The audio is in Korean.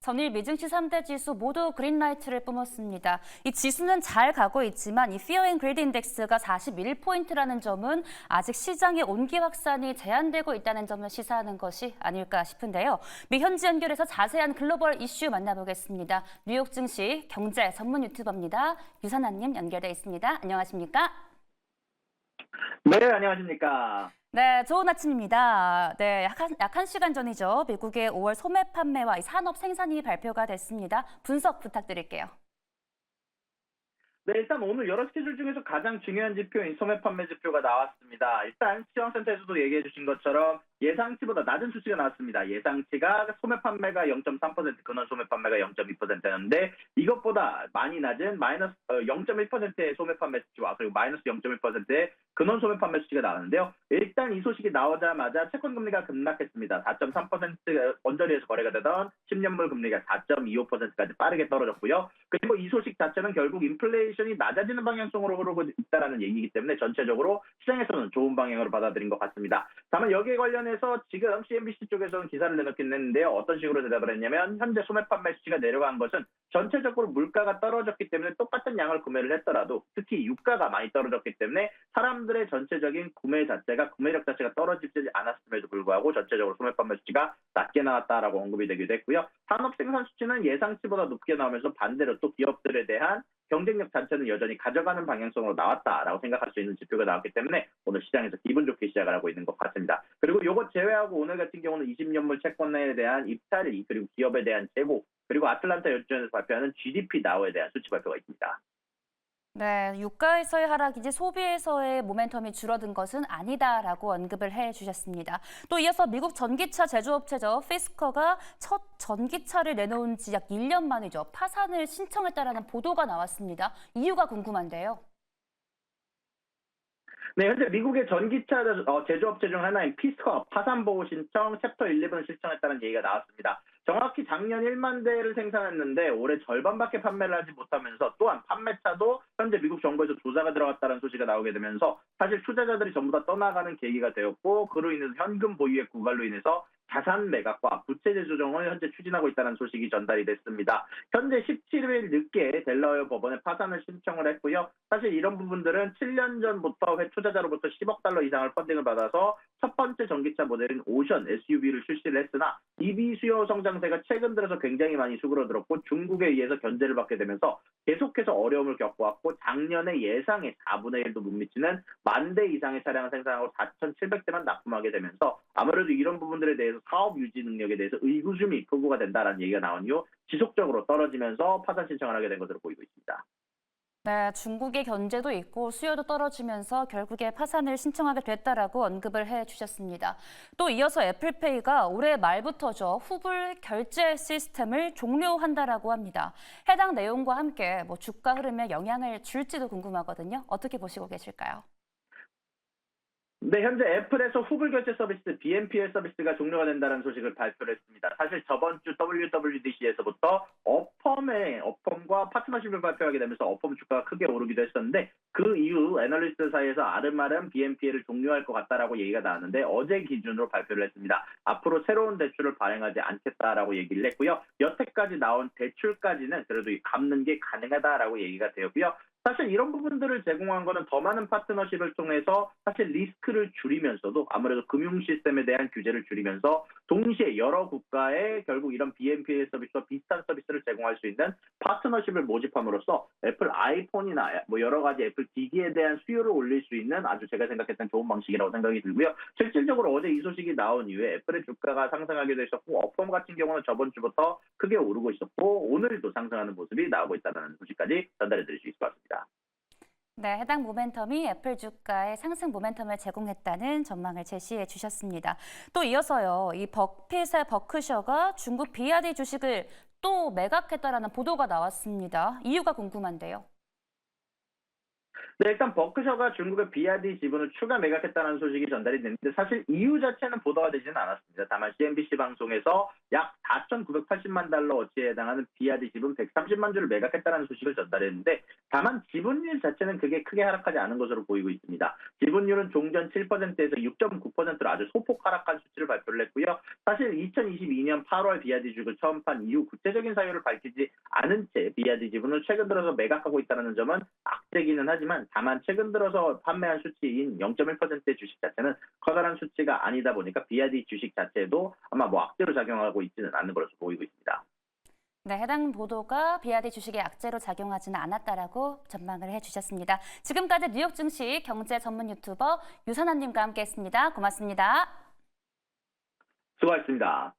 전일 미증시 3대 지수 모두 그린라이트를 뿜었습니다. 이 지수는 잘 가고 있지만 이 Fear and Greed 인덱스가 41포인트라는 점은 아직 시장의 온기 확산이 제한되고 있다는 점을 시사하는 것이 아닐까 싶은데요. 미 현지 연결해서 자세한 글로벌 이슈 만나보겠습니다. 뉴욕 증시 경제 전문 유튜버입니다. 유산환님 연결돼 있습니다. 안녕하십니까? 네, 안녕하십니까. 네, 좋은 아침입니다. 네, 약 한 시간 전이죠. 미국의 5월 소매 판매와 이 산업 생산이 발표가 됐습니다. 분석 부탁드릴게요. 네, 일단 오늘 여러 스케줄 중에서 가장 중요한 지표인 소매 판매 지표가 나왔습니다. 일단 시황센터에서도 얘기해 주신 것처럼 예상치보다 낮은 수치가 나왔습니다. 예상치가 소매 판매가 0.3%, 근원 소매 판매가 0.2%였는데 이것보다 많이 낮은 마이너스 0.1%의 소매 판매 수치와 그리고 마이너스 0.1%의 근원 소매 판매 수치가 나왔는데요. 일단 이 소식이 나오자마자 채권 금리가 급락했습니다. 4.3% 언저리에서 거래가 되던 10년물 금리가 4.25%까지 빠르게 떨어졌고요. 그리고 이 소식 자체는 결국 인플레이션이 낮아지는 방향성으로 흐르고 있다는 얘기이기 때문에 전체적으로 시장에서는 좋은 방향으로 받아들인 것 같습니다. 다만 여기에 관련해서 지금 CNBC 쪽에서는 기사를 내놓긴 했는데요. 어떤 식으로 대답을 했냐면 현재 소매 판매 수치가 내려간 것은 전체적으로 물가가 떨어졌기 때문에 똑같은 양을 구매를 했더라도 특히 유가가 많이 떨어졌기 때문에 사람들의 전체적인 구매력 자체가 떨어지지 않았음에도 불구하고 전체적으로 소매 판매 수치가 낮게 나왔다라고 언급이 되기도 했고요. 산업 생산 수치는 예상치보다 높게 나오면서 반대로 또 기업들에 대한 경쟁력 자체는 여전히 가져가는 방향성으로 나왔다라고 생각할 수 있는 지표가 나왔기 때문에 오늘 시장에서 기분 좋게 시작을 하고 있는 것 같습니다. 그리고 이것 제외하고 오늘 같은 경우는 20년물 채권에 대한 입찰이 그리고 기업에 대한 재고 그리고 아틀란타 연준에서 발표하는 GDP 나우에 대한 수치 발표가 있습니다. 네, 유가에서의 하락이지 소비에서의 모멘텀이 줄어든 것은 아니다라고 언급을 해주셨습니다. 또 이어서 미국 전기차 제조업체죠. 피스커가 첫 전기차를 내놓은 지 약 1년 만이죠. 파산을 신청했다라는 보도가 나왔습니다. 이유가 궁금한데요. 네, 현재 미국의 전기차 제조업체 중 하나인 피스커 파산 보호 신청 챕터 11을 신청했다는 얘기가 나왔습니다. 정확히 작년 1만 대를 생산했는데 올해 절반밖에 판매를 하지 못하면서 또한 판매차도 현재 미국 정부에서 조사가 들어갔다는 소식이 나오게 되면서 사실 투자자들이 전부 다 떠나가는 계기가 되었고 그로 인해서 현금 보유액 구갈로 인해서 자산 매각과 부채 재조정을 현재 추진하고 있다는 소식이 전달이 됐습니다. 현재 17일 늦게 델라웨어 법원에 파산을 신청을 했고요. 사실 이런 부분들은 7년 전부터 투자자로부터 10억 달러 이상을 펀딩을 받아서 첫 번째 전기차 모델인 오션 SUV를 출시를 했으나 EV 수요 성장세가 최근 들어서 굉장히 많이 수그러들었고 중국에 의해서 견제를 받게 되면서 계속해서 어려움을 겪어왔고 작년에 예상의 4분의 1도 못 미치는 10,000대 이상의 차량을 생산하고 4,700대만 납품하게 되면서 아무래도 이런 부분들에 대해서 사업 유지 능력에 대해서 의구심이 크고가 된다는 얘기가 나온 이후 지속적으로 떨어지면서 파산 신청을 하게 된 것으로 보이고 있습니다. 네, 중국의 견제도 있고 수요도 떨어지면서 결국에 파산을 신청하게 됐다라고 언급을 해주셨습니다. 또 이어서 애플페이가 올해 말부터죠. 후불 결제 시스템을 종료한다라고 합니다. 해당 내용과 함께 주가 흐름에 영향을 줄지도 궁금하거든요. 어떻게 보시고 계실까요? 네, 현재 애플에서 후불 결제 서비스 BNPL 서비스가 종료가 된다는 소식을 발표를 했습니다. 사실 저번 주 WWDC에서부터 어펌과 파트너십을 발표하게 되면서 어펌 주가가 크게 오르기도 했었는데 그 이후 애널리스트 사이에서 아름아름 BNPL을 종료할 것 같다라고 얘기가 나왔는데 어제 기준으로 발표를 했습니다. 앞으로 새로운 대출을 발행하지 않겠다라고 얘기를 했고요. 여태까지 나온 대출까지는 그래도 갚는 게 가능하다라고 얘기가 되었고요. 사실 이런 부분들을 제공한 거는 더 많은 파트너십을 통해서 사실 리스크를 줄이면서도 아무래도 금융 시스템에 대한 규제를 줄이면서 동시에 여러 국가에 결국 이런 BNPL 서비스와 비슷한 서비스를 제공할 수 있는 파트너십을 모집함으로써 애플 아이폰이나 여러 가지 애플 기기에 대한 수요를 올릴 수 있는 아주 제가 생각했던 좋은 방식이라고 생각이 들고요. 실질적으로 어제 이 소식이 나온 이후에 애플의 주가가 상승하기도 했었고 어펌 같은 경우는 저번 주부터 크게 오르고 있었고 오늘도 상승하는 모습이 나오고 있다는 소식까지 전달해 드릴 수 있을 것 같습니다. 네, 해당 모멘텀이 애플 주가의 상승 모멘텀을 제공했다는 전망을 제시해 주셨습니다. 또 이어서요, 이 버핏의 버크셔가 중국 BRD 주식을 또 매각했다라는 보도가 나왔습니다. 이유가 궁금한데요. 네, 일단 버크셔가 중국의 BRD 지분을 추가 매각했다는 소식이 전달이 됐는데 사실 이유 자체는 보도가 되지는 않았습니다. 다만 CNBC 방송에서 약 4,980만 달러 어치에 해당하는 BRD 지분 130만 주를 매각했다는 소식을 전달했는데 다만 지분율 자체는 그게 크게 하락하지 않은 것으로 보이고 있습니다. 지분율은 종전 7%에서 6.9%로 아주 소폭 하락한 수치를 발표를 했고요. 사실 2022년 8월 BRD 주식을 처음 판 이후 구체적인 사유를 밝히지 않은 채 BRD 지분을 최근 들어서 매각하고 있다는 점은 악재기는 하지만 다만 최근 들어서 판매한 수치인 0.1%의 주식 자체는 커다란 수치가 아니다 보니까 BRD 주식 자체도 아마 악재로 작용하고 있지는 않는 것으로 보이고 있습니다. 네, 해당 보도가 BRD 주식의 악재로 작용하지는 않았다라고 전망을 해주셨습니다. 지금까지 뉴욕 증시 경제 전문 유튜버 유선아님과 함께했습니다. 고맙습니다. 수고하셨습니다.